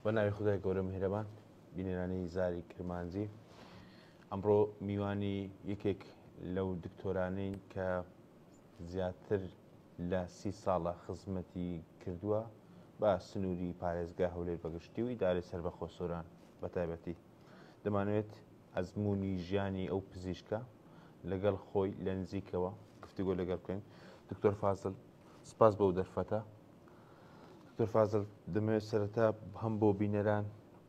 بە ناوی خدای گەورە میهرەبان بینێرانی زاری کرمانجی ئەمڕۆ میوانی یەکێک لەو دکتۆرانەی کە زیاتر لە 30 ساڵە خزمەتی کردووە بە سنووری پارێزگا هەولێر بەگشتی و ئیدارەی سەربەخۆسۆران بە تایبەتی دەمانوێت ئەزمموی ژیانی ئەو پزیشکە لەگەڵ خۆی لە نزیکەوە گفتوگۆ لەگەڵ بکەین. دکتۆر فازڵ سپاس بەو دەرفەتە. دکتۆر فازڵ دەمەوێت سەرەتا هەم بۆ بینەران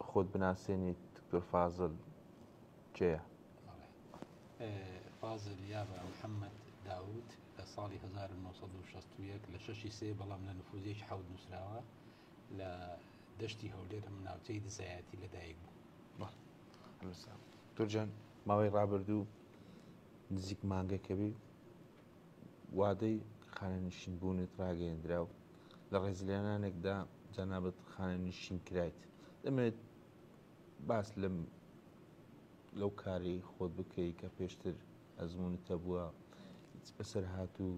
خۆت بناسێنیت. دکتۆر فازڵ کێیە؟ فازڵ یاە محەممەد داود لە ساڵی 1960 لە 6 بەڵام لە نفوزێک حەوت نووسراوە لە دەشتی هەولێر ئەم ناوچەی دزایەتی لەدایک بوو. دکتۆرجان ماوەی ڕابردوو نزیک مانگەکەبی وادەی خانەنشین بوونت ڕاگەیەندرا و لە ڕێزلێنانێکدا جەنابەت خانەنشین کرایت. دەمەوێت باس لەو کاری خۆت بکەی کە پێشتر ئەزمونتە بووە هیچ بەسەر هاتوو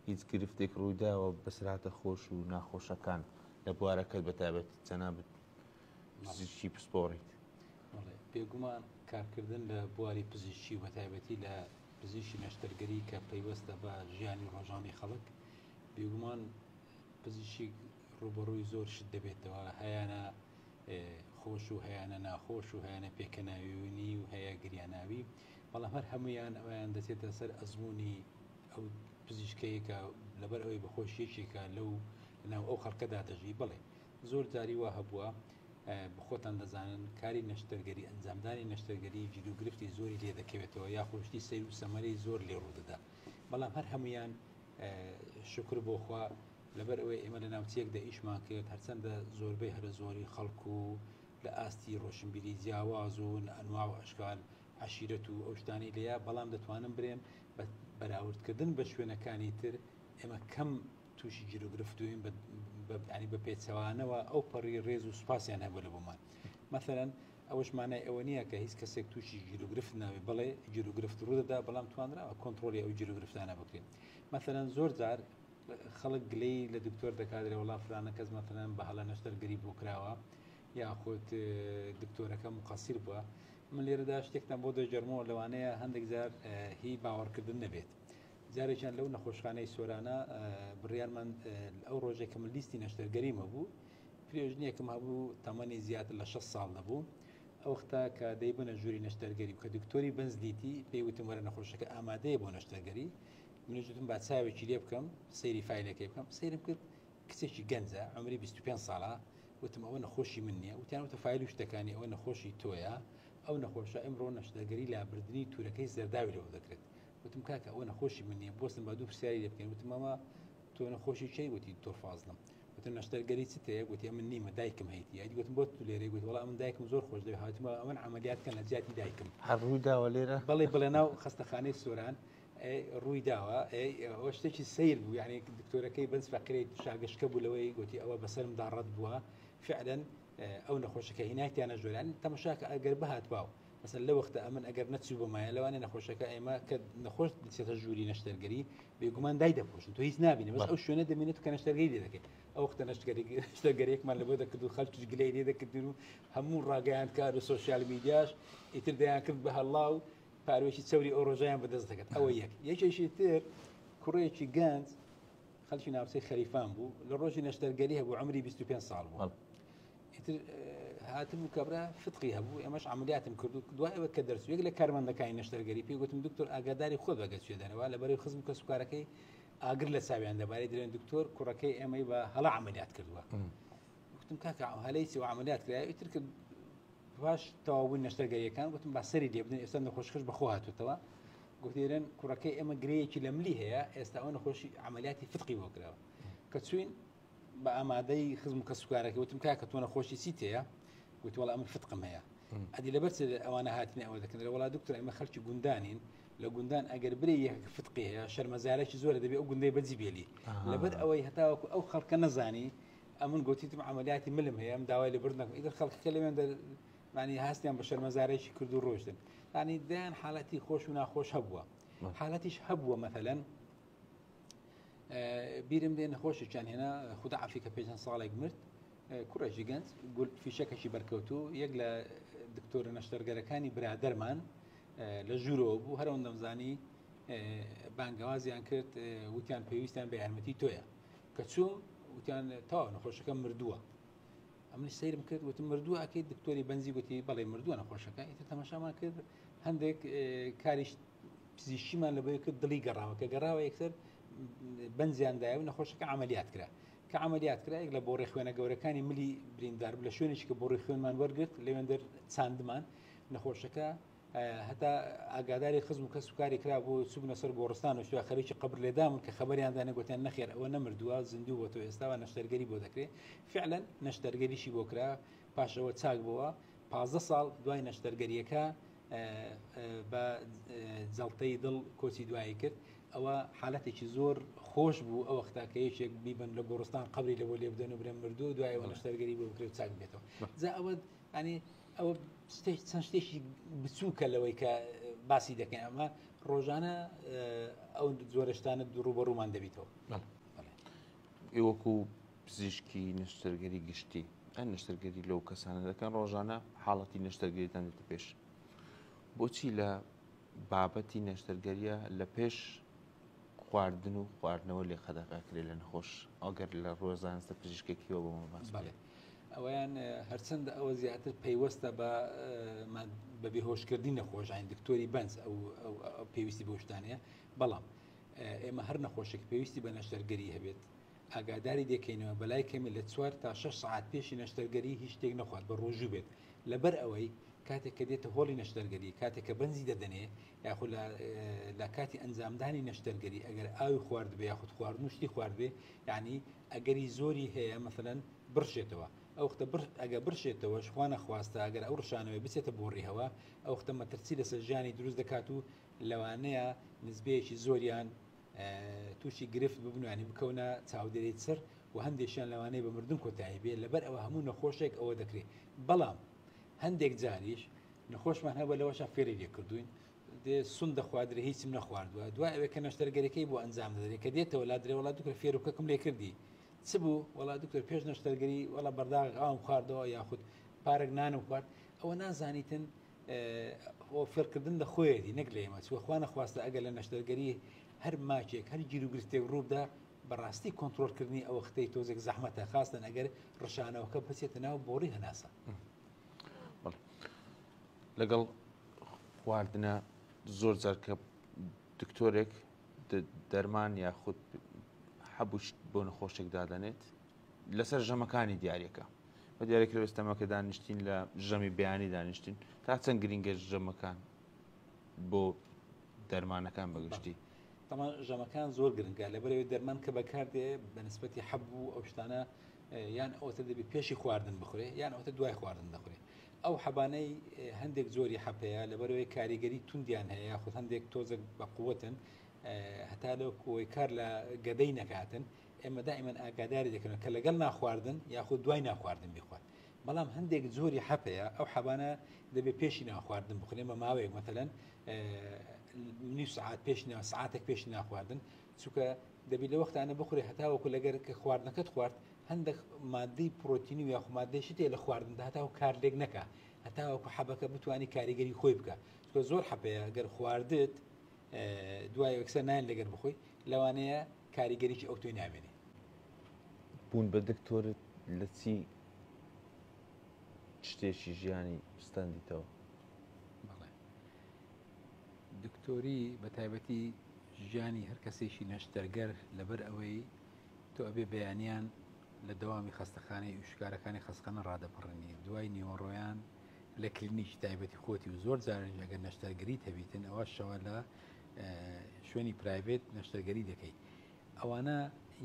هیچ گرفتێک ڕوویداوە بەسراتە خۆش و ناخۆشەکان لە بوارەکەت بەتابەت جەنابەت پزیشکی پسپۆڕیت. بێگومان کارکردن لە بواری پزیشکی و بەتایبەتی لە پزیشکی نەشتەرگەری کە پەیوەستە بە ژیانی ڕۆژانی خەڵک بێگومان پزیشک ڕوبەڕووی زۆر شت دەبێتەوە هەیەە خۆش و هەیەە ناخۆش و هەیەە پێکەناویونی و هەیە گریاناوی بەڵام هەر هەمویان ئەویان دەچێتە سەر ئەزمموی ئەو پزیشکەیەکە لەبەر ئەوەی بەخۆشیەکێکە لەو ناو ئەو خەڵکەدا دەژی بڵێ زۆر جاری وا هەبووە بخۆتان دەزانن کاری نەشتەرگەری ئەنجامدانی نەشتەرگەری جیرروگرفتی زۆری لێ دەکەوێتەوە یا خۆشتی سیر و سەمەری زۆر لێ ڕوودەدا بەڵام هەر هەمویان شکر بۆخوا لەبەر ئەوەی ئێمە لە ناوچەیەکدا ئیشمان کرد هەرچەندە زۆربەی هەرە زۆری خەڵکو و لە ئاستی ڕۆشنبیری جیاواز و ئەنواع و ئەشکال عشیرەت و ئەو شتانی لەیە بەڵام دەتوانم برێن بەراوردکردن بە شوێنەکانی تر ئێمە کەم تووشی جیرروگرفتوین ینی بە پێچەوانەوە ئەو پەڕی ڕێز و سوپاسیان هەبوو لە بۆمان مەثەرەن ئەوەش مانای ئەوە نییە کە هیچ کەسێک تووشی جیرروگرفت ناوێ بڵێ جیرروگرفت ڕوودەدا بەڵام توانراوە کۆنتترۆلی ئەو جیرروگرفتانە بکرێن مەثەرەن زۆر جار خەڵک گلەی لە دکتۆر دەکاتێ وڵا فلانە کەس مەثەرەن بە هەڵە نەشتەرگەری بۆ کراوە یاخۆت دکتۆرەکە مقەسیر بووە من لێرەدا شتێکتان بۆ دەجەرمەوە لەوانەیە هەندێک جار هی باوەڕکردن نەبێت جارێکیان لەو نەخۆشخانەی سۆرانە بڕیارمان ئەو ڕۆژێک کە من لیستی نەشتەرگەریمە بوو پرێژنیەکم هەبوو تەمەنی زیاتر لە 6 ساڵ دەبوو ئەو وەختا کە دەیبنە ژووری نەشتەرگەری و کە دکتۆری بنز دیتی پێیوتم وەرە نەخۆشەکە ئامادەیە بۆ نەشتەرگەری منوتم با چاوێکی لێ بکەم سەیری فیلەکەی بکەم سەیرم کرد کچێکی گەنجە عمری 25 ساڵە وتم ئەوە نەخۆشی من نییە وتیانوتە فیل و شتەکانی ئەوە نەخۆشی تۆیە ئەو نەخۆشە ئەمڕۆ نەشتەرگەری لابردننی تورەکەی زەرداوی لەوە دەکرێت وتم کاکە ئەوە نەخۆشی من نییە بۆستم با دوو پرسیاری لێ بکەین وتم ئەمە تۆ نەخۆشی چی وتی تۆ فازڵم وتم نەشتەرگەری چ تەیە گوتی من نیمە دایکم هەیەی یادی گوتم بۆ تو لێرە گوت وڵام من دایکم زۆر خۆش دەوێت هاتمە ئەمن عملیاتکەن لە جیاتی دایکم هەڕووی داوە لێرە بڵێ ناو خستەخانەی سۆران ڕووی داوە ئەوە شتێکی سیر بوو یعنی دکتۆرەکەی بنز فەقرێت شاگەشتکە بوو لەوەی گوتی ئەوە بەسەرمدا ڕەت بووە فعلا ئەو نەخۆشەکە هینایتیانە ژۆران تەماشاکە ئەگەر بەهات باو مثلا لە وەختە ئەمن ئەگەر نەچوو بەمایە لەوانێ نەخۆشەکە ئێمە کە نەخۆش بچێتە ژووری نەشتەرگەری بێگومان دای دەپۆشن تۆ هیچ نبینێ بەس ئەو شوێنە دەمێنێت کە نەشتەرگەری لێ دەکەیت ئەو وەختە نەشتەرگەریەکمان لەبۆ دەکرد و خەڵکیش گلەی لێ دەکردن و هەموو ڕاگەیان کار و سۆسیال میدیاش ئیتر دەیان کرد بە هەڵاو پاروێکی چەوری ئەو ڕۆژیان بەدەست دەکەێت ئەوە یەکێکی تر کوڕەیەکی گەنج خەڵکی ناوچەی خەریفان بوو لە ڕۆژی نەشتەرگەری هەبوو عمری 25 ساڵ بوو ئیتر هاتم و کەبرا فتقی هەبوو ئێمەش عملیاتم کردو دوایەوە کە دەرسوێک لە کارمەندەکانی نەشتەرگەری پێی گوتم دکتۆر ئاگاداری خۆت بەگە سوێدانەوە لەبەرەوەی خزم کە سوکارەکەی ئاگر لە چاویان دەبارەی درێن دکتۆر کوڕەکەی ئێمەی بە هەڵا عملیات کردووە گوتم کاکە هەلەی چی و عملیات کرا ئیتر کرد باش تەواوبووی نەشتەرگەریەکان گوتم با سەری لێ بدەن ئێستا نەخۆشخش بەخۆ هاتوتەوە گوتیرن کوڕەکەی ئێمە گرەیەکی لە ملی هەیە ئێستا ئەو نەخۆشی عملیاتی فتقی بۆ کراوە کە چوین بە ئامادەی خزم کە سوکارەکە وتم کاکە تۆ نەخۆشی چی تەیە گوتی وەڵام من فتقم هەیە ئەدی لەبەر ئەوانە هاتنی ئەوە دەکەن وڵا دکتۆر ئێمە خەڵکی گوندانین لە گوندان ئەگەر برێ یەک فتقی هەیە شەرمەزارێکی زۆرە دەبێت ئەو گوندەی بەجی بێلی لەبەر ئەوەی هەتاوەکو ئەو خەڵکە نەزانی ئەمن گوتیتم عملیاتی ملم هەیە ئەم داوای لە بردنەکە ئیتر خەڵکەکە لەوێن معنی هاستیان بە شەرمەزارێکی کرد و ڕۆژدن ینی دایان حاڵەتی خۆش و ناخۆش هەبووە حاڵەتیش هەبووە مەثەلەن بیرم لێ نەخۆشێکیان هێنا خوددا عەفی کە پێ ساڵێک مرد کوڕێکی گەنج فیشەکەشی بەرکەوتو یەک لە دکتۆرە نەشتەرگەرەکانی برادەرمان لە ژوورەوە بوو هەرەوەن دەمزانی بانگەوازیان کرد وتیان پێویستیان بە یارمەتی تۆیە کە چوو وتیان تاوا نەخۆشەکە مردووە ئەمنی سەیرم کرد وتم مردووە ئەکەی دکتۆری بەنزی گوتی بەڵێ مردووە نەخۆشەکە ئیتر تەماشامان کرد هەندێک کاریش پزیشکیمان لەبەیە کرد دڵی گەڕاوە کە گەڕاوە یەکسەر بەنزیاندایە و نەخۆشەکە عملیات کرا کە عملیات کرا یەک لە بۆ ڕێخوێنە گەورەکانی ملی بریندار لە شوێنێکی کە بۆ ڕێخوێنمان وەرگرت لەوێندەر چاندمان نەخۆشەکە هەتا ئاگاداری خزم و کەس و کاری کرا بۆ چوبنە سەر گۆڕستان و شوێ خەریکی قبر لێدامون کە خەبەریاندا نەگوتیان نەخێر ئەوە نەمردووە زیندوو بۆ تۆ ئێستاوە نەشتەرگەری بۆ دەکرێت فعلا نەشتەرگەریشی بۆ کرا پاشەوە چاک بووە 15 ساڵ دوای نەشتەرگەریەکە بە جەڵتەی دڵ کۆچی دوایی کرد ئەوە حالەتێکی زۆر خۆش بوو ئەو وەختاکە یەکێک بیبن لە گۆڕستان قبری لەبۆ لێ بدەن و برێن مردوو دوایەوە نەشتەرگەری بۆ بکرێت و چاک بێتەوە جا ئەوە ئەنی ئەوە چەند شتێکی بچووکە لەوەی کە باسی دەکەین ئەمە ڕۆژانە ئەو زۆرەشتانە ڕوبەڕوومان دەبیتەوە وەکو پزیشکی نەشتەرگەری گشتی ئەن نەشتەرگەری لەو کەسانە دەکەن ڕۆژانە حاڵەتی نەشتەرگەریتان دێتە پێش بۆچی لە بابەتی نەشتەرگەریە لە پێش خواردن و خواردنەوە لێ خەدەقاکرێت لە نەخۆش ئەگەر لە ڕۆژانستە پزیشکێکیەوە بۆ باس ئەویان هەرچەندە ئەوە زیاتر پەیوەستە بە بێهۆشکردنی نەخۆشین دکتۆری بەنز ئەو پێویستی بۆ شتانەیە بەڵام ئێمە هەر نەخۆشێک پێویستی بە نەشتەرگەری هەبێت ئاگاداری دێکەینەوە بەلای کەمی لە 4 تا 6 ساعت پێشی نەشتەرگەری هیچ شتێک نەخوات بە ڕۆژوو بێت لەبەر ئەوەی کاتێک کە دێتە هۆڵی نەشتەرگەری کاتێک کە بەنزی دەدەنێ یاخود لە کاتی ئەنجامدانی نەشتەرگەری ئەگەر ئاوی خوارد بێ یاخود خواردن و شتی خوارد بێ یعنی ئەگەری زۆری هەیە مەثەن برشێتەوە ئەو ئەگە برشێتەوە خوا نەخواستە ئەگەر ئەو ڕشانەوەی بچێتە بۆ ڕێهەوە ئەو وختە مەترسی لەسەر ژیانی دروست دەکات و لەوانەیە نزبەیەکی زۆریان تووشی گرفت ببنوانی بکەونە چاودێری سەر و هەندێکیان لەوانەیە بە مردن کۆتایی بێ لەبەر ئەوە هەموو نەخۆشێک ئەوە دەکرێت بەڵام هەندێک جاریش نەخۆشمان هەبە لەوەشە فێری لێ کردوین سون دەخوادرێ هیچم نەخواردووە دوای ئەوەی کە نەشتەرگەریەکەی بۆ ئەنجام دەدرێت کە دێتەوە لا درێ وڵات دوکرە فێرکەکەم لێ کردی چ بوو وڵات دوکتەر پێش نەشتەرگەری وڵا بەرداغ ئاوم خواردەوە یاخود پارێک نانم خوارد ئەوە نازانیتن فێرکردن لە خۆیەتی نەک لە ئێمە چوە خوا نەخواستە ئەگەر لە نەشتەرگەری هەر ماچێک هەر گیر و گرفتێک ڕووبدا بەڕاستی کۆنتترۆلکردنی ئەوە ختەی تۆزێک زەحمەتە خاستن ئەگەر ڕشانەوەکە بچێتە ناو بۆڕی هەناسە لەگەڵ خواردنە زۆر جار کە دکتۆرێک دەرمان یاخود حەبوش بۆ نەخۆشێک دادەنێت لەسەر ژەمەکانی دیارەکە بە دیارێکرا ئێستەمەکە دانیشتین لە ژەمی بەیانی دانیشتین تا چەند گرینگە ژەمەکان بۆ دەرمانەکان بەگشتی تەمان ژەمەکان زۆر گرنگە لەبەرەوەی دەرمان کە بەکاردێ بە نسبەتی حەبوو ئەو شتانە یان ئەوتە دەبێت پێشی خواردن بخورێ یان ئەوتە دوای خواردن دەخورێ ئەو حەبانەی هەندێک زۆری حەپەیە لەبەرەوەی کاریگەری توندیان هەیە یاخود هەندێک تۆزێک بە قووەتن هەتا لەو کۆی کار لە گەدەی نەکاتن ئێمە دائیمەن ئاگاداری دەکەن کە لەگەڵ ناخواردن یاخود دوای ناخواردن بخوات بەڵام هەندێک زۆری حەپەیە ئەو حەبانە دەبێت پێشی ناخواردن بخورێمە ماوەیەک مەتەلەن نیو سعات پێش سعاتێک پێشی ناخواردن چونکە دەبێت لە وەختانە بخورێ هەتاوەکو لەگەر کە خواردنەکەت خوارد هەندێک مادەی پرۆتینی و یاخو مادەی شتێ لە خواردندا هەتاو کار لێک نەکە هەتاوەکو حەبەکە بتوانانی کاریگەری خۆی بکە چونکە زۆر حەپەیە گەر خواردت دوای وەکسەر نان لەگەر بخۆی لەوانەیە کاریگەریی ئەو توی نامێنێ بوون بە دکتۆرت لە چی شتێکی ژیانی ستاندیتەوە دکتۆری بە تایبەتی ژیانی هەر کەسێکی نەشتەرگەر لەبەر ئەوەی تۆ ئەبێ بەیانیان لە دەوامی خەستەخانەی وشکارەکانی خەستخانە ڕادەپڕنی دوای نیوەڕۆیان لە کلینیکی تایبەتی خۆتی و زۆر جارێک ئەگەر نەشتەرگەری هەبیتن ئەوە شەوە لە شوێنی پرایڤێت نەشتەرگەری دەکەیت ئەوانە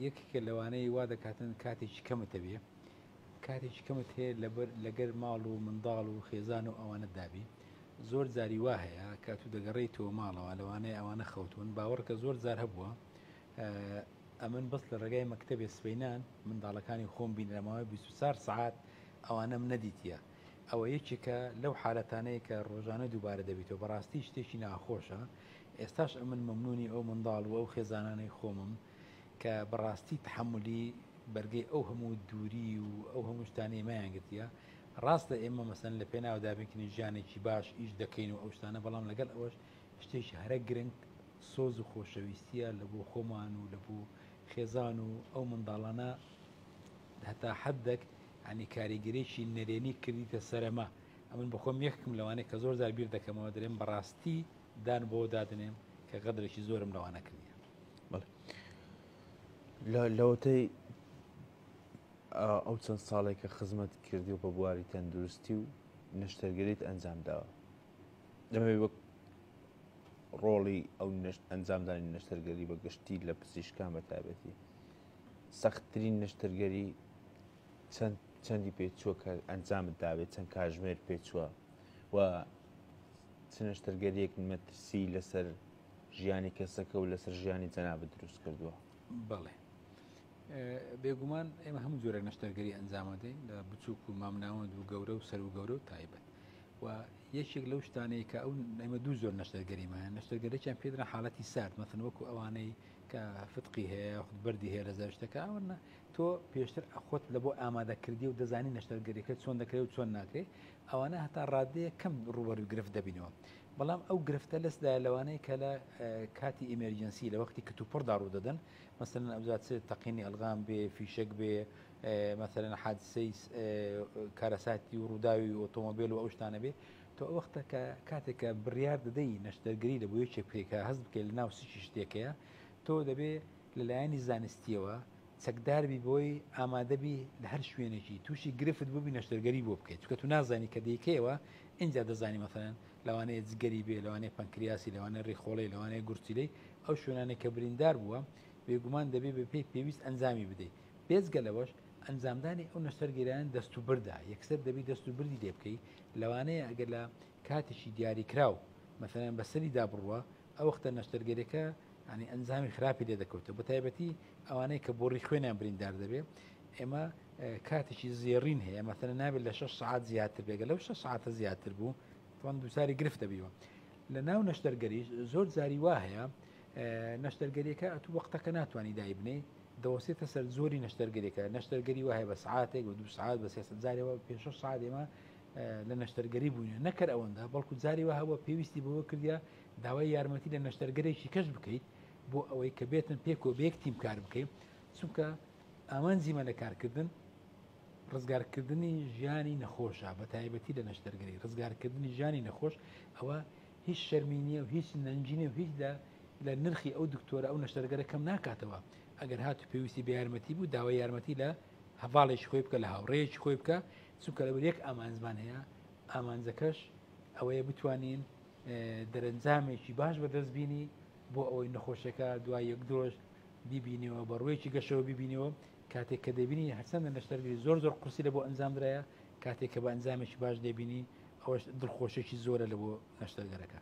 یەکێکە لەوانەیە وا دەکاتن کاتێکی کەمت هەبێ کاتێکی کەمت هەیە لەگەر ماڵ و منداڵ و خێزان و ئەوانە دابی زۆر جاری وا هەیە کات و دەگەڕێیتەوە ماڵەوە لەوانەیە ئەوانە خەوتون باوەڕکە زۆر جار هەبووە ئەمن بەس لە ڕێگای مەکتەبێ سبەینان منداڵەکانی خۆم بین لەماوەی 24 سعات ئەوانەم نەدیتیە ئەوە یەکێکە لەو حالەتانەیە کە ڕۆژانە دووبارە دەبیتەوە بەڕاستی شتێکی ناخۆشە ئێستاش ئەمن مەمنونی ئەو منداڵ و ئەو خێزانانەی خۆمم کە بەڕاستی تحملی بەرگەی ئەو هەموو دووری و ئەو هەموو شتانەی مایانگرتیە ڕاستە ئێمە مەسەن لە پێناودابینکردنی ژیانێکی باش ئیش دەکەین و ئەو شتانە بەڵام لەگەڵ ئەوەش شتێکی هەرە گرنگ سۆز و خۆشەویستیە لە بۆ خۆمان و لە بوو خێزان و ئەو منداڵانە هەتا حەدێک ینی کاریگەرێکی نەرێنی کردیتە سەرەما ئەمن بەخۆم یەکم لەوانەیە کە زۆر زار بیر دەکەمەوە دەرێن بەڕاستی دان بۆ دادنێم کە قەدرێکی زۆرم لەوانە کردیە. لەوەتەی ئەو چەند ساڵێک کە خزمەت کردی و بە بواری تەندروستی و نەشتەرگەریت ئەنجام داوە دەمەوێت وەک ڕۆڵی ئەو ئەنجامدانی نەشتەرگەری بە گشتی لە پزیشکان بە تایبەتی سەختترین نەشتەرگەری چەندی پێچووە کە ئەنجامت داوێت چەند کاژمێر پێچووە و چ نەشتەرگەریەک مەترسی لەسەر ژیانی کەسەکە و لەسەر ژیانی جەنابەت دروست کردووە؟ بەڵێ بێگومان ئێمە هەموو جۆرە نەشتەرگەری ئەنجامەدەین لە بچووک و مامناوەند و گەورە و سەر و گەورە و تایبەت و یەکێک لەو شتانەیە کە ئەو ئێمە دوو زۆر نەشتەرگەریمان نەشتەرگەرێکیان پێدرا حاڵەتی سارد مەثەن وەکو ئەوانەی کە فتقی هەیە خودبەردی هەیە لە زەشتەکە ئەوەنە تۆ پێشتر ئەخۆت لە بۆ ئامادەکردی و دەزانی نەشتەرگەریەکە چۆن دەکرێت و چۆن ناکرێت ئەوانە هەتا ڕادەیە کەم ڕوبەر و گرفت دەبینەوە بەڵام ئەو گرفتە لەسدا لەوانەیە کە لە کاتی ئیمەرجەنسی لە وەختی کتوپڕدا ڕوو دەدەن مثلەن ئەوزات تەقینی ئەلغام بێ فیشک بێ مثلەن حادسەی کارەساتی و ڕووداوی ئۆتۆمۆبیل و ئەو شتانە بێ تۆ ئەو وەختە کە کاتێکە بڕیار دەدەی نەشتەرگەری لە بۆ یەکێک پێکە هەست بکەیت لە ناو سیچی شتێکەیە تۆ دەبێ لەلایەنی زانستیەوە چەکداربی بۆی ئامادەبی لە هەر شوێنێکی تووشی گرفت بووبی نەشتەرگەری بۆ بکەیت چکە تو نازانی کە دەیکەوە اینجا دەزانی مەثەن لەوانەیە جگەری بێ لەوانەیە پەنکریاسی لەوانەیە ڕێخۆڵی لەوانەیە گورچیلەی ئەو شوێنانێک کە بریندار بووە بێگومان دەبێ بە پێی پێویست ئەنجامی بدەیت بێزگە لەوەش ئەنجامدانی ئەو نەشتەرگەریان دەست و بردا یەکسەر دەبی دەست و بردی لێ بکەی لەوانەیە ئەگەر لە کاتێکی دیاریکراو مەثەن بەسەری دابڕوە ئەو وەختە نەشتەرگەریەکە ینی ئەنجامی خراپی لێ دەکەوتە بە تایبەتی ئەوانەیە کە بۆ ڕی خوێنیان بریندار دەبێت ئێمە کاتێکی زێڕین هەیە مەثەن نابێت لە 6 ساعات زیاتر بێگە لەو 6 ساعتە زیاتر بوو توان دووساری گرفت دەبیوە لە ناو نەشتەرگەری زۆر جاری وا هەیە نەشتەرگەریەکە ئەتو وەختەکە ناتوانانی دای بنێ دەوەسێتە سەر زۆری نەشتەرگەریەکە نەشتەرگەری وایە بە ساعاتێک و 2 ساعات بە 300 جارەوە 5 ساعت ئێمە لە نەشتەرگەری بووین نەکرد ئەوەندە بەڵکو جاری وە هەوە پێویستی بەوە کردیا داوای یارمەتی لە نەشتەرگەرێکی کەش بکەیت بۆ ئەوەی کە بێتن پێک و بەیەک تیم کار بکەیت چونکە ئامانجیمە لە کارکردن ڕزگارکردنی ژیانی نەخۆشە بە تایبەتی لە نەشتەرگەری ڕزگارکردنی ژیانی نەخۆش ئەوە هیچ شەرمینیە و هیچ نەنجینە و هیچدا لە نرخی ئەو دکتۆرە ئەو نەشتەرگەرە کەم ناکاتەوە ئەگەر هاتو پێویستی بە یارمەتی بوو داوای یارمەتی لە هەواڵێکی خۆی بکە لە هاوڕێیەکی خۆی بکە چونکە لەبەر یەک ئامانزمان هەیە ئامانجەکەش ئەوەیە بتوانین دەرەنجامێکی باش بەدەستبینی بۆ ئەوەی نەخۆشەکە دوای یەک دۆژ بیبینەوە بە ڕوویەکی گەشەوە بیبینەوە کاتێک کە دەبینی هەرچەندە نەشتەرگەری زۆر قورسی لە بۆ ئەنجام درایە کاتێک کە بە ئەنجامێکی باش دەبینی ئەوەش دڵخۆشێکی زۆرە لە بۆ نەشتەرگەرەکە.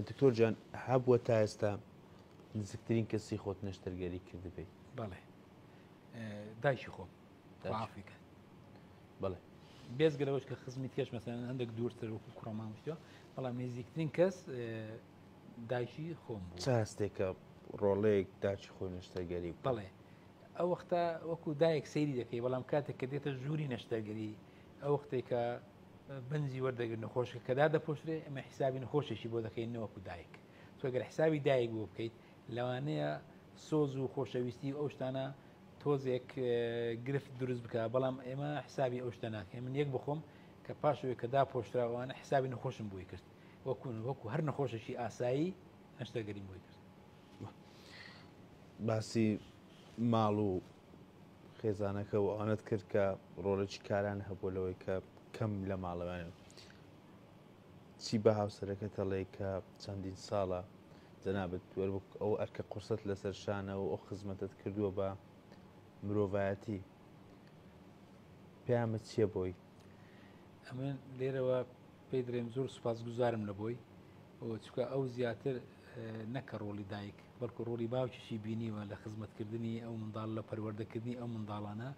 دکتۆر جان هەبووە تا ئێستا نزیکترین کەسی خۆت نەشتەرگەری کردبێت؟ بەڵێ دایکی خۆم عافیکە بەڵێ بێزگە لەوەش کە خزمی تێش مەسەن هەندێک دوورتر وەکو کوڕەمامشتەوە بەڵام نزیکترین کەس دایکی خۆم بوو. چ هەستێکە ڕۆڵەیەک داچی خۆی نەشتەرگەری بەڵێ ئەو وەختە وەکو دایەک سەیری دەکەی بەڵام کاتێک کە دێتە ژووری نەشتەرگەری ئەو وەختێک کە بنجی وەردەگرن نەخۆشکە کەدا دەپۆشرێ ئەمە حیسابی نەخۆشێکی بۆ دەکەینەوەکو دایک تۆگەر حسابی دایک بۆ بکەیت لەوانەیە سۆز و خۆشەویستی ئەو شتانە تۆزێک گرفت دروست بکە بەڵام ئێمە حسابی ئەو شتە ناکەین من یەک بخۆم کە پاشەوەی کە داپۆشراوانە حسابی نەخۆشم بۆی کرد وەکو هەر نەخۆشەشی ئاسایی نەشتەرگەریم بۆی کرد. باسی ماڵ و خێزانەکە و ئەوانت کرد کە ڕۆڵێکی کاران هەبوو لەوەی کە کەم لە ماڵەوانە چی بە هاوسەرەکە تەڵێ کە چەندین ساڵە جەنابەت ئەو ئەرکە قورسەت لەسەر شانە و ئەو خزمەتت کردووە بە مرۆڤایەتی پێیامت چییە بۆی؟ ئەمە لێرەوە پێی درێم زۆر سوپاسگوزارم لە بۆی چکە ئەو زیاتر نەکە ڕۆڵی دایک بەڵکو ڕۆڵی باوکیشی بینیوە لە خزمەتکردنی ئەو منداڵ لە پەروەردەکردنی ئەو منداڵانە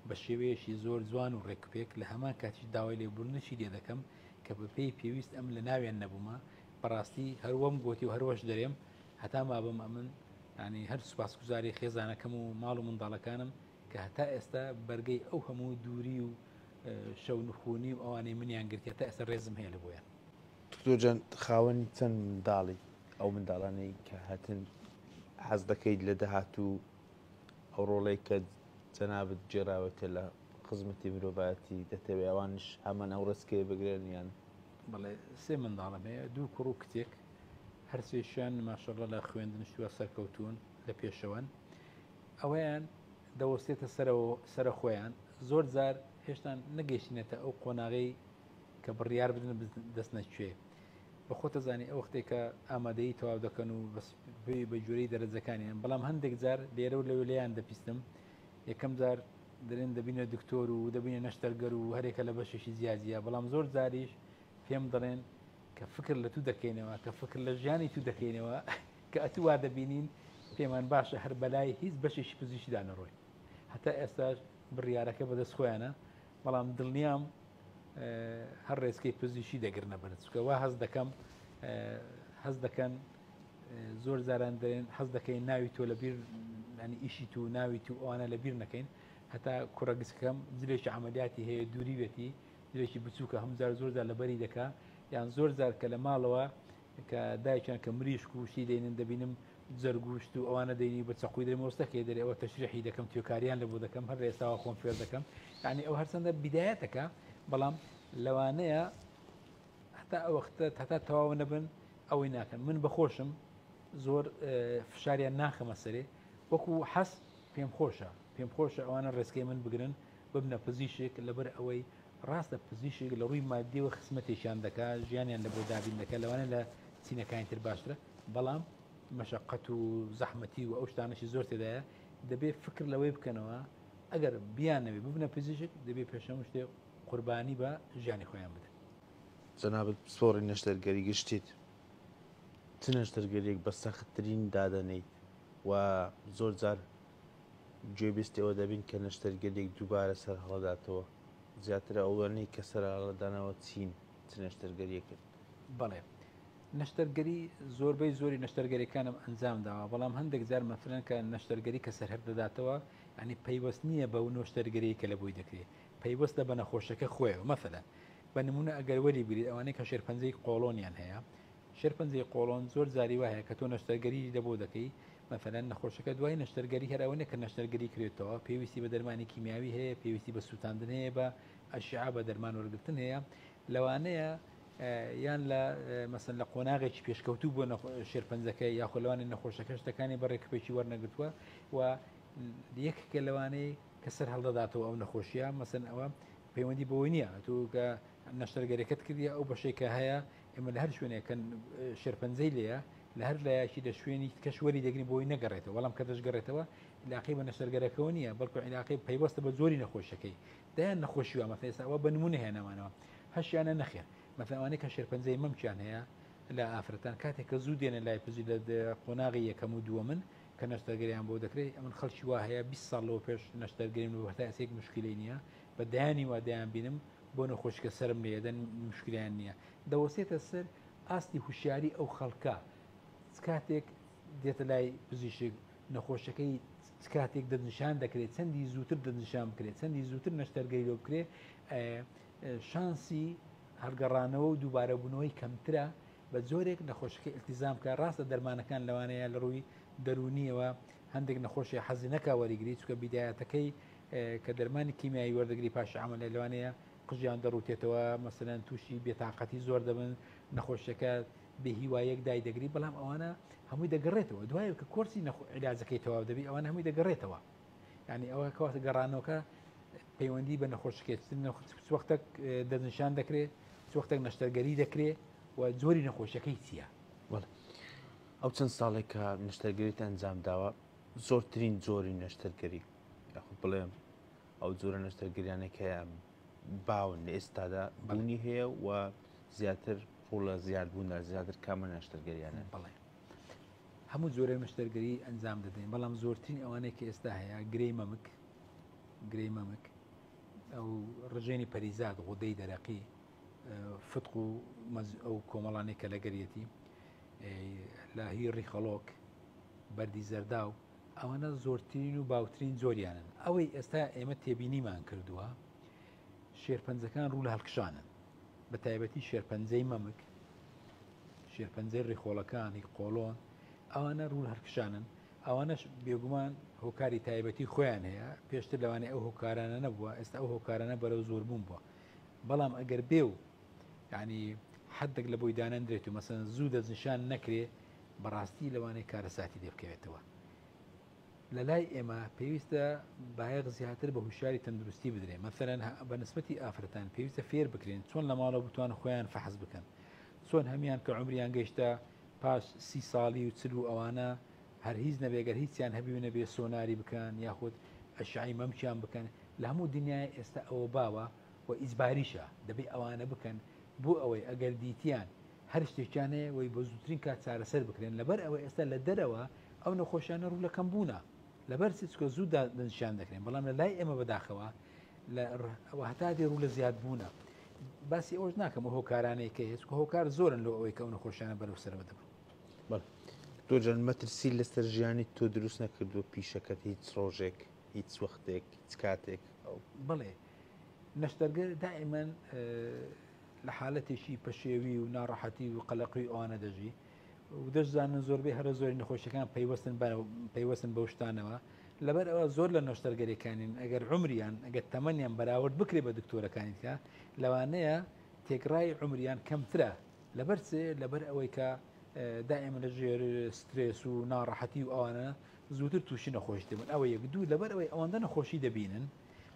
بە شێوەیەشی زۆر جوان و ڕێکپێک لە هەمان کاتیش داوای لێبوورنشی لێ دەکەم کە بە پێی پێویست ئەم لە ناویان نەبوومە بەڕاستی هەروەم گوتی و هەروەش دەرێم هەتا ما بم ئەمن ینی هەر سوپاسگوزاری خێزانەکەم و ماڵ و منداڵەکانم کە هەتا ئێستا بەرگەی ئەو هەموو دووری و شەو نخوونی و ئەوانەی منیان گرتی تا ئێستا ڕێزم هەیە لە بۆیان. دکتۆرجان خاوەنی چەند منداڵی ئەو منداڵانەی کە هاتن حەز دەکەیت لە داهاتوو ئەو ڕۆڵەی کە جەنابەت جێراوەتە لە خزمەتی مرۆڤایەتی دەتەوێت ئەوانش هەمان ئەو ڕستکەیە بگرێن یان؟ بەڵێ سێ منداڵم هەیە، دوو کوڕ و کتێک، هەر سێشیان ماشەڵڵا لە خوێندنشتووە سەرکەوتوون لە پێشەوەن. ئەوەیان دەوەستێتە سەرە خۆیان زۆر جار هێشتا نەگەیشتینێتە ئەو قۆناغی کە بڕیار بدن دەست نەچێ. بە خۆتە زانی ئەو وەختێک کە ئامادەی تەواو دەکەن و بە جوورەی دەرەجەکانیان، بەڵام هەندێک جار لێرە و لەوێلیان دەپیستم. یەکەم جار دەرێن دەبینە دکتۆر و دەبینە نەشتەرگەر و هەرێکە لە بەشێکی زیادیە، بەڵام زۆر جاریش پێم دەڵێن کە فکر لە تو دەکەینەوە، کە فکر لە ژیانی تو دەکەینەوە کە ئەتو وا دەبینین پێمان باشە هەر بەلای هیچ بەشێکی پزیشکیدا نەڕۆی. هەتا ئێستاش بڕیارەکە بەدەست خۆیانە، بەڵام دڵنیام هەر ڕێزکەی پزیشکی دەگرنە بەرچکە وا هەز دەکەن زۆر زاران دەرێن حەز دەکەین ناوی تۆ لەبیر ئیشی تو ناوی تو ئەوانە لەبیر نەکەین. هەتا کوڕەگسکەم جلێکی عملیاتی هەیە دووریوێتی جلێکی بچووکە هەمزار زۆرزار لەبەری دەکا، یان زۆر جار کە لە ماڵەوە کە دایکیان کە مریشک و شتی دەینن دەبینم جەرگوشت و ئەوانە دەینی بە چەقوی دەمەوەستەکێ دەرێ ئەوە تەشریحی دەکەم تیۆکاریان لە بۆ دەکەم هەر ئێستاوە خۆم فێر دەکەم. یعنی ئەو هەرچەندە بیدایەتەکە، بەڵام لەوانەیە هەتا ئەو وەختە هەتا تەواو نەبن ئەوەی ناکەن. من بەخۆشم زۆر فشاریان ناخەمە سەرێ، وەکو حەس پێم خۆشە ئەوانە ڕێزکەی من بگرن ببنە پزیشک، لەبەر ئەوەی ڕاستە پزیشک لە ڕووی مادیەوە خزمەتێکیان دەکات، ژیانیان لە بۆ دابین دەکات، لەوانە لە چینەکانی تر باشترە، بەڵام مەشەقەت و زەحمەتی و ئەو شتانەشی زۆر تێدایە. دەبێت فکر لەوەی بکەنەوە ئەگەر بیانەوێ ببنە پزیشک دەبێت پێشەم شتێ قوربانی بە ژیانی خۆیان بدەن. جەنابەت سپۆڕی نەشتەرگەری گشتیت، چ نەشتەرگەریەک بە سەختترین دادەنیت و زۆر جار گوێبیستی ئەوە دەبین کە نەشتەرگەریەک دووبارە سەر هەڵداتەوە، زیاتر ئەوانەی کە سەر هەڵدانەوە چین چ نەشتەرگەریەکرد؟ بەڵێ نەشتەرگەری زۆربەی زۆری نەشتەرگەریەکانم ئەنجام داوە، بەڵام هەندێک جار مەفرەن کە نەشتەرگەری کە سەر هەردەداتەوە ینی پەیوەست نییە بە و نەشتەرگەری کە لە بۆی دەکرێت، پەیوەستە بە نەخۆشەکە خۆیەوە. مەفەلەن بە نمونە ئەگەر وەری بگریت ئەوانەی کە شێرپەنجەی قۆڵۆنیان هەیە، شێرپەنجەی قۆڵۆن زۆر جاری وایە کە تۆ نەشتەرگەری لەبۆ دەکەی، مەفەلەن نەخۆشەکە دوای نەشتەرگەری هەراوەنە کە نەشتەرگەری کرێتەوە، پێویستی بە دەرمانی کیمیاوی هەیە، پێویستی بە سووتاندن هەیە، بە ئەشعا بە دەرمان وەرگرتن هەیە، لەوانەیە یان لە مەسەن لە قۆناغێکی پێشکەوتوو بۆ شێرپەنجەکەی یاخۆ لەوانی نەخۆشەکە شتەکانی بەڕێکپێکی وەرنەگرتووە و یەکێکە لەوانەیە کە سەر هەڵدەداتەوە ئەو نەخۆشیە. مەسەن ئەوە پەیوەندی بەوەی نییە تو کە نەشتەرگەریەکەت کردیە ئەو بەشێکە هەیە ئێمە لە هەر شوێنێکە شێرپەنجەی لێیە لە هەر لایەکی لە شوێنی کەشوەری دەگرین بۆی نەگەڕێتەوە، بەڵام کە دەشگەڕێتەوە علاقەی بە نەشتەرگەرەکەەوە نییە، بەڵکو علاقەی پەیوەستە بە زۆری نەخۆشەکەی دایان نەخۆشیوە. مەفەلەن ئەوە بە نمونە هێنەمانەوە هەشیانە نەخێر، مەفەلەوانەی کە شێرپەنجەی مەمچیان هەیە لە ئافرەتان کاتێک کە زوو دێنە لای پزی لە قۆناغی یەکەم و دووەمن کە نەشتەرگەریان بۆ دەکرێت. ئەمن خەڵکی وا هەیە 20 ساڵ لەوە پێش نەشتەرگەریم و هەتا ئەسێک مشکلی نییە، بە دایانی وا دایان بینم بۆ نەخۆشکە سرم لێدەن مشکلیان نییە. دەوەسێتە سەر ئاستی هوشیاری ئەو خەڵکە کاتێک دێتە لای پزیشک نەخۆشەکەی کاتێک دەنیشان دەکرێت، چەندی زووتر دەنیشان بکرێت، چەندی زووتر نەشتەرگەری لۆ بکرێت، شانسی هەرگەڕانەوە و دووبارە بوونەوەی کەمترە بە جۆرێک نەخۆشەکە ئیلتیزام کە ڕاستە دەرمانەکان لەوانەیە لە ڕووی دەرونیەوە هەندێک نەخۆشی حەزی نەکا وەریگری چکە بیدایەتەکەی کە دەرمانی کیمیایی وەردەگری پاش عمل لەوانەیە قژیان دەڕوتێتەوە، مەسەلەن تووشی بێتاقەتی زۆر دەبن، نەخۆشیەکە بە هیوایەک دای دەگری، بەڵام ئەوانە هەمووی دەگەڕێتەوە دوای کە کۆرسی علاجەکەی تەواو دەبی ئەوانە هەمووی دەگەڕێتەوە. یعنی ئەوە کەواتە گەڕانەوەکە پەیوەندی بە نەخۆشکێت وەختێک دەنیشان دەکرێت، وەختێک نەشتەرگەری دەکرێت و جۆری نەخۆشیەکەی چییە. ئەو چەند ساڵێک کە نەشتەرگەریت ئەنجام داوە زۆرترین جۆری نەشتەرگەری یاخود بڵێم ئەو جۆرە نەشتەرگەریانێکەیە باون لە ئێستادا بوونی هەیە و زیاتر ڕوڵە زیادبوونە زیاتر کامە نەشتەرگەریانە؟ بەڵێ هەموو جۆرەی نەشتەرگەری ئەنجام دەدەین، بەڵام زۆرترین ئەوانەیە کە ئێستا هەیە گرەی مەمک ئەو ڕژێنی پەریزاد غودەی دەرەقی فتق و ئەو کۆمەڵانێک کە لەگەریەتی لاهی ڕیخەڵۆک بەردی زەردا و ئەوانە زۆرترین و باوترین زۆریانن. ئەوەی ئێستا ئێمە تێبینیمان کردووە شێرپەنجەکان ڕوو لە هەڵکشانن، بە تایبەتی شێرپەنجەی مەمک، شێرپەنجەی ڕێخۆڵەکانی قۆڵۆن، ئەوانە ڕوو لە هەڵکشانن. ئەوانەش بێگومان هۆکاری تایبەتی خۆیان هەیە، پێشتر لەوانەیە ئەو هۆکارانە نەبووە، ئێستا ئەو هۆکارانە بەرەو زۆربوون بووە. بەڵام ئەگەر بێ و ینی حدێک لە بۆی دانەندرێت و مەسەن زوو دەستنیشان نەکرێ، بەڕاستی لەوانەیە کارەساتی لێ بکەوێتەوە. لە لای ئێمە پێویستە بایەق زیاتر بە هوشیاری تەندروستی بدرێ. مەثەلەن بە نسبەتی ئافرەتان پێویستە فێر بکرێن چۆن لە ماڵەوە بتوان خۆیان فەحز بکەن، چۆن هەمیان کە عمریان گەیشتە پاش 30 ساڵی و چل و ئەوانە هەر هیچ نەبێگەر هیچیان هەبیونە بێ سۆناری بکەن یاخود ئەشعی مەمچیان بکەن. لە هەموو دنیای ئێستا ئەوە باوە و ئیجباریشە دەبێ ئەوانە بکەن بۆ ئەوەی ئەگەر دیتیان هەر شتێکیان هەیە وەی بە زووترین کات چارەسەر بکرێن. لەبەر ئەوە ئێستا لە دەرەوە ئەو نەخۆشیانە ڕوو لە کەم بوونە، لەبەر چکە زوو دەنشان دەکرێن، بەڵام لە لای ئێمە بەداخەوە هەتا دێ ڕوو لە زیاد بوونە. باسی ئەوش ناکەم و هۆکارانەیە کە هێچ هۆکار زۆرن لە ئەوەی کە ئەو نەخۆشیانە بەرەو سەرەوە دەبن. تۆجان مەترسی لەسەر ژیانی تۆ دروست نەکردو پیشەکەت هیچ ڕۆژێک هیچ وەختێک هیچ کاتێک؟ بڵێ نەشتەرگەر دائیمەن لە حالەتێکی پەشێوی و ناڕەحەتی و قەلەقی ئەوانە دەژی و دەشزانن زۆربەی هەرە زۆری نەخۆشیەکان پەیوەستن بەو شتانەوە. لەبەر ئەوە زۆر لە نەشتەرگەریەکانین ئەگەر عمریان ئەگەر تەمەنیان بەراورد بکرێ بە دکتۆرەکانیکە لەوانەیە تێکڕای عمریان کەمترە. لەبەر لەبەر ئەوەی کە دائما لە ژێر سترێس و ناڕەحەتی و ئەوانە زووتر تووشی نەخۆش دەبن. ئەوە یەک دوو لەبەر ئەوەی ئەوەندە نەخۆشی دەبینن،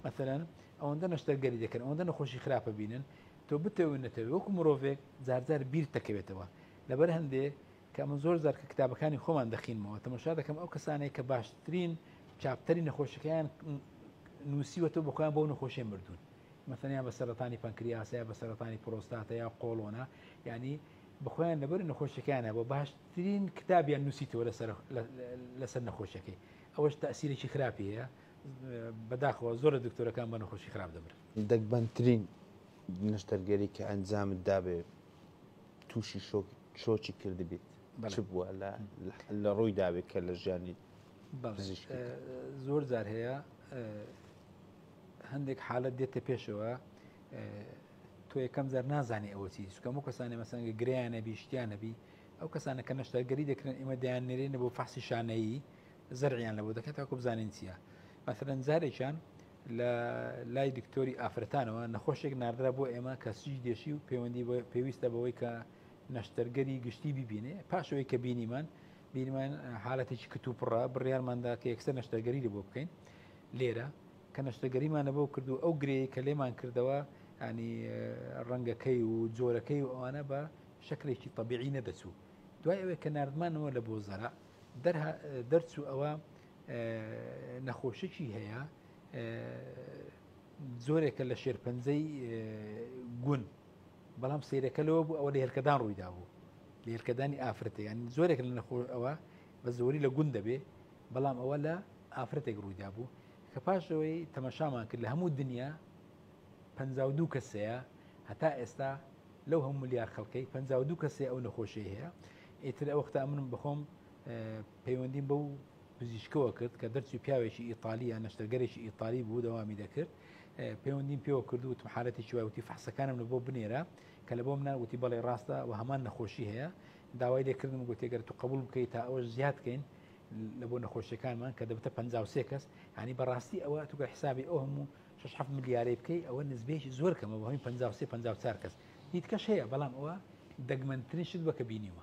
مەثەلەن ئەوەندە نەشتەرگەری دەکەن، ئەوەندە نەخۆشی خراپە بینن، تۆ بتەوێنێتەوە وەکو مرۆڤێک زارزار بیر دەکەوێتەوە. لەبەر هەندێک کە من زۆر زار کە کتابەکانی خۆمان دەخینمەوە تەماشا دەکەم ئەو کەسانێک کە باشترین چاپتەری نەخۆشیەکەیان نووسیوەتە بۆ خۆیان بەو نەخۆشیە مردوون، مەثەنیان بە سەرەتانی پەنکریاسەیە، بە سەرەتانی پرۆستاتە یا قۆڵۆنە، ینی بخۆیان لەبەر نەخۆشیەکانە بۆ باشترین کتابیان نووسیتەوە لەسەر نەخۆشیەکەی. ئەوەش تەئسیرێکی خراپی هەیە، بەداخەوە زۆرە دکتۆرەکان بە نەخۆشی خراپ دەبرن. دەگبەنترین نەشتەرگەری کە ئەنجامت دابێ تووشی شۆکی کردبیت چ بووە لە ڕووی دابێت کە لە ژیانی؟ زۆر جار هەیە هەندێک حالەت دێتە پێشەوە تۆ یەکەم زار نازانی ئەوە چی چکەم و کەسانێ مەسەنگە گریانە بی شتیانەبی ئەو کەسانە کە نەشتەرگەری دەکرێن ئێمە دەیان نێرێنە بۆ فەحسی شانەیی زەرعیان لەبوو دەکەێت تاکو بزانین چییە. مەثەلەن جارێکیان لە لای دکتۆری ئافرەتانەوە نەخۆشێک ناردرا بۆ ئێمە کە سوی دێشی و پەیوەندی پێویستە بەوەی کە نەشتەرگەری گشتی ببینێ. پاشەوەی کە بینیمان حالەتێکی کتوپڕە بڕیارماندا کە یەکسەر نەشتەرگەری لە بۆ بکەین. لێرە کە نەشتەرگەریمانە بۆ کردو ئەو گرەیە کە لێمان کردەوە ینی ڕەنگەکەی و جۆرەکەی و ئەوانە بە شکلێکی طبیعی نەدەچوو. دوای ئەوەی کە نردمانەوە لە بۆ زەرع دەرچوو ئەوە نەخۆشێکی هەیە زۆرێکە لە شێرپەنجەی گون، بەڵام سیرەکەلەوە بوو ئەوە لە هێرکەدان ڕوویدا بوو، لە هێرکەدانی ئافرەتە، ینی زۆرێک لە نەخۆش ئەوە بە زۆری لە گون دەبێ، بەڵام ئەوە لە ئافرەتێک ڕوویدا بوو کە پاشەوەی تەمەشامان کرد لە هەموو دنیا 52 کەسەیە هەتا ئێستا لەو هەموو ملیار خەڵکەی 52 کەسێ ئەو نەخۆشی هەیە. ئیتر ئەو وەختە منم بخۆم پەیوەندیم بەو پزیشکەوە کرد کە دەرچوی پیاوێکی ئیتالیە نەشتەرگەرێکی ئیتالی بوو دەوامی دەکرد، پەیوەندیم پێوە کرد و حالەتێکی وتی فەحسەکانم لە بۆ بنێرە کە لە بۆ منە وتی بەڵێ ڕاستە و هەمان نەخۆشی هەیە. داوای لێکردم گوتی ئەگەر تو قبول بکەیت تا ئەوە زیاد بکەین لە بۆ نەخۆشیەکانمان کە دەبتە 53 کەس، ینی بەڕاستی ئەوە توگە حسابی ئەو هەموو 6 ملیارەی بکەی ئەوە نزبێکی زۆر کەمە بۆ هەمی 53-54 کەس هیچ کەش هەیە، بەڵام ئەوە دەگمەنترین شت بە کە بینیوە.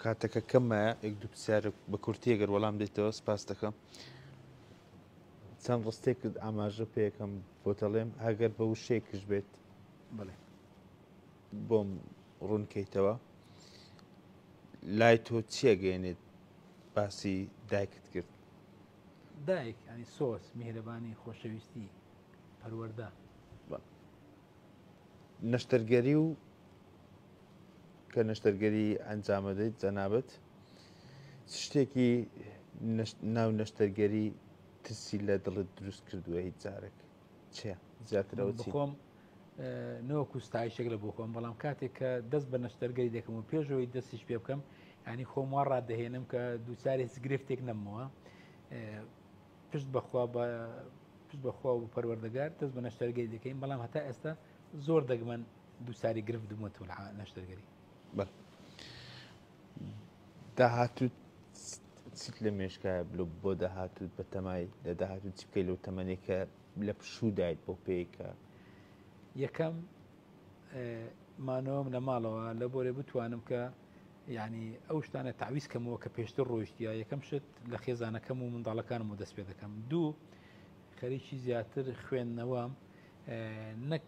کاتەکە کەمە یەک دوو پرسیارێک بە کورتی ئەگەر وەڵام دێتەوە سپاس دەکەم. چەند ڕستێک ئاماژە پێەکەم بۆ دەڵێم ئەگەر بە وشەیەکش بێت بۆم ڕوونکەیتەوە لای تۆ چیەگەێنێت باسی دایکت کرد؟ دایک ینی سۆس، میهرەبانی، خۆشەویستی، پەروەردە. نەشتەرگەری و کە نەشتەرگەری ئەنجامەدەیت جەنابەت شتێکی ناو نەشتەرگەری ترسی لە دڵت دروست کردووە هیچ جارێک چیە؟ زیاترەوە چی؟ بخۆم نەوەکو ستایشێک لە بۆ خۆم، بەڵام کاتێک کە دەست بە نەشتەرگەری دەکەم و پێشەوەی دەستیش پێ بکەم ینی خۆم وا ڕاددەهێنم کە دووچاری هیچ گرفتێک نەمەوە پشت بەخوا و پەروەردەگار دەست بە نەشتەرگەری دەکەین بەڵام هەتا ئێستا زۆر دەگمەن دووساری گرفت دمەوە نەشتەرگەری داهاتوت چیت لە مێشکایە بۆ داهاتوت بە تەمای لە داهاتوت چی بکەیت لەو تەمەنێکە لە پشوودایت بۆ پێیکە یەکەم مانەوەم لە ماڵەوە لە بۆرێ بتوانم کە یعنی ئەو شتانە تعویزکەمەوە کە پێشتر ڕۆیشتیە یەکەم شت لە خێزانەکەم و منداڵەکانم و دەست پێ دەکەم دوو خەریکی زیاتر خوێندنەوەم نەک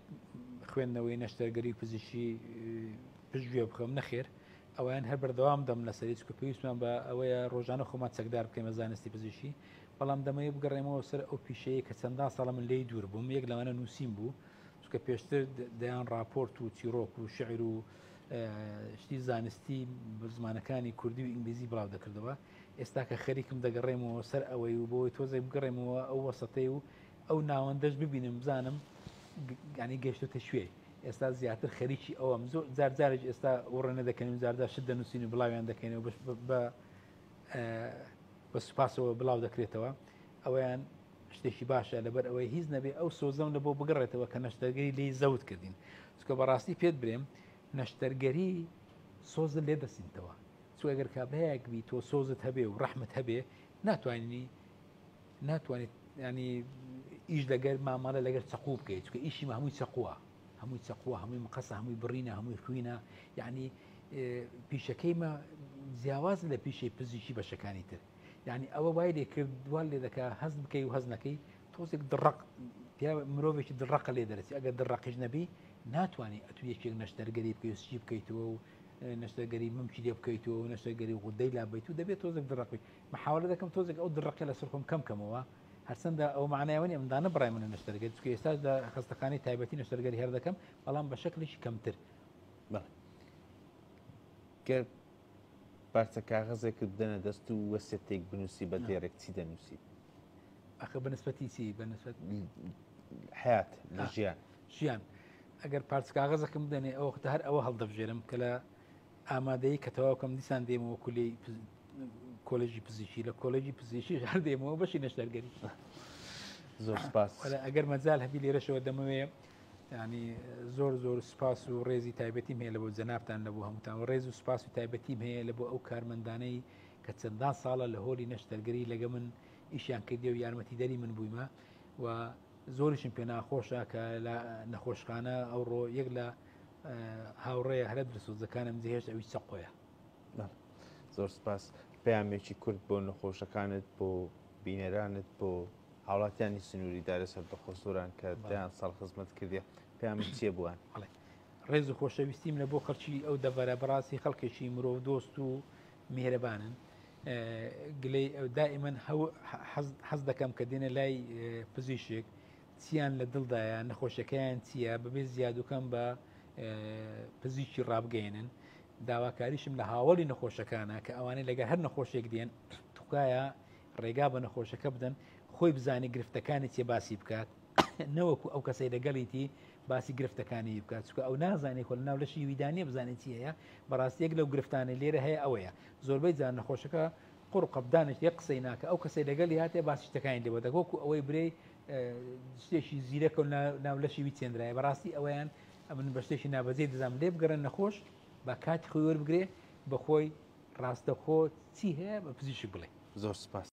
خوێندنەوەی نەشتەرگەری پزیشکی پشتگوێ بخەم نەخێر ئەویان هەر بەردەوام دەم لەسەری چکە پێویستمان بە ئەوەیە ڕۆژانە خۆمان چەکدار بکەمە زانستی پزیشکی بەڵام دەمەیە بگەڕێمەوە سەر ئەو پیشەیە کە چەندان ساڵە من لێی دوور بووم یەک لەوانە نووسیم بوو چکە پێشتر دەیان راپۆرت و چیرۆک و شعر و شتی زانستی زمانەکانی کوردی و ئینگلیزی بڵاو دەکردەوە ئێستا کە خەریکم دەگەڕێمەوە سەر ئەوەی و بۆی تۆزێک بگەڕێمەوە ئەو وەسەتەی و ئەو ناوەندەش ببینم بزانم ینی گەشتۆتە شوێ ئێستا زیاتر خەریکی ئەوەم زۆر جارجارێک ئێستا ڕێنە دەکەین زاردا شت دەنووسین و بڵاویان دەکەینەوە بە سوپاسەوە بڵاو دەکرێتەوە ئەویان شتێکی باشە لەبەر ئەوەی هیچ نەبێ ئەو سۆزەم لە بۆ بگەڕێتەوە کە نەشتەرگەری لی زەوت کردین چکە بەڕاستی پێت برێم نەشتەرگەری سۆز لێ دەسینتەوە چ ئەگەر کابراایەک بی تۆ سۆزت هەبێ و ڕەحمت هەبێ ناتوانیت ینی ئیش لەگەر مامەڵە لەگەر چەقوو بکەیت چکە ئیشی هەمووی چەقووە هەمووی مقەسە هەمووی بڕینە هەمووی خوینە یعنی پیشەکەیمە جیاواز لە پیشەی پزیشکی بەشەکانی تر یعنی ئەوە وای لێ کرد دوال لێ دەکا هەست بکەی و هەز نەکەی تۆزێک دڕق مرۆڤێکی دڕقە لێ دەرەچی ئەگەر دڕقیش نەبی ناتوانانی ئەتو یەکێک نەشتەرگەری بکەیتچی بکەیتەوە و نەشتەرگەری ممچی لێ بکەیتەوە و نەشتەرگەری غودەی لا بیت و دەبێت تۆزێک دڕقی محاولە دەکەم تۆزێک ئەو دڕقی لەسەر خۆم کەمکەمەوە هەرچەندە ئەو معنایوەنی ئەمدانە بڕای منە نەشتەرگەری چکە ئێستا خستەکانی تایبەتی نەشتەرگەری هەر دەکەم بەڵام بە شەکلێکی کەمتر پارچە کاغەزێکت بدەنە دەست و وەسێتێک بنووسی بە دێرێک چی دەنووسی ئەخە بەنسبەتی چی بەنسبەت حیات لە ژیان ئەگەر پارچ کاغەزەکەم بدەنێ ئەو هەر ئەوە هەڵدەبژێرم کە لە ئامادەی کە تەواوکەم دیسان دێمەوە کولی کۆلێژی پزیشکی لە کۆلێژی پزیشکی هەر دێمەوە بەشی نەشتەرگەری زۆر سپاس ئەگەر مەجال هەبی لێرەشەوە دەمەوێ ینی زۆر سپاس و ڕێزی تایبەتیم هەیە لە بۆ جەنابتان لە بۆ هەمووتان و ڕێز و سپاس و تایبەتیم هەیە لە بۆ ئەو کارمەندانەی کە چەندان ساڵە لە هۆلی نەشتەرگەری لەگە من ئیشیان کردی و یارمەتیدەری من بوویمە و زۆریشم پێ ناخۆشە کە لە نەخۆشخانە ئەوڕۆ یەک لە هاوڕێە هەرە درسوزەکانم جێهێشت ئەوی چەقۆیە زۆر سپاس پەیامێکی کورد بۆ نەخۆشەکانت بۆ بینەرانت بۆ هاوڵاتیانی سنووری دارە سەردەخۆ زۆران کە دایان ساڵ خزمەت کردی پێیان چیە بووان ڕێز و خۆشەویستیم لە بۆ خەڵکی ئەو دەڤەرە بەڕاستی خەڵکێکی مرۆڤ دۆست و میهرەبانن گلەی ئەو دائیمەن حەز دەکەم کە دێنە لای پزیشک چیان لە دڵدایە نەخۆشەکەیان چییە بەبێ زیادوکەم بە پزیشکی ڕابگەێنن داواکاریشم لە هاوڵی نەخۆشەکانە کە ئەوانەی لەگەر هەر نەخۆشێک دێن توکایە ڕێگا بە نەخۆشەکە بدەن خۆی بزانانی گرفتەکانی چێ باسی بکات نەوەکو ئەو کەسەی لەگەڵیتی باسی گرفتەکانی بکات چکە ئەو نازانێت خۆ ناو لەشی ویدانیە بزانێت چی هەیە بەڕاستیەک لەو گرفتانە لێرە هەیە ئەوەیە زۆربەی جان نەخۆشەکە قڕ قەبدانش یە قسەی ناکە ئەو کەسەی لەگەڵی هاتێ باسی شتەکانی لێوە دەگۆکو ئەوەی برێ شتێکی زیرەکە و ناو لەشی وی چێنرایە بەڕاستی ئەویان من بە شتێکی نابەجێ دەزانام لێ بگەڕن نەخۆش بە کاتی خۆی وەربگرێ بەخۆی ڕاستەخۆ چی هەیە بە پزیشک بڵێ زۆر سپاس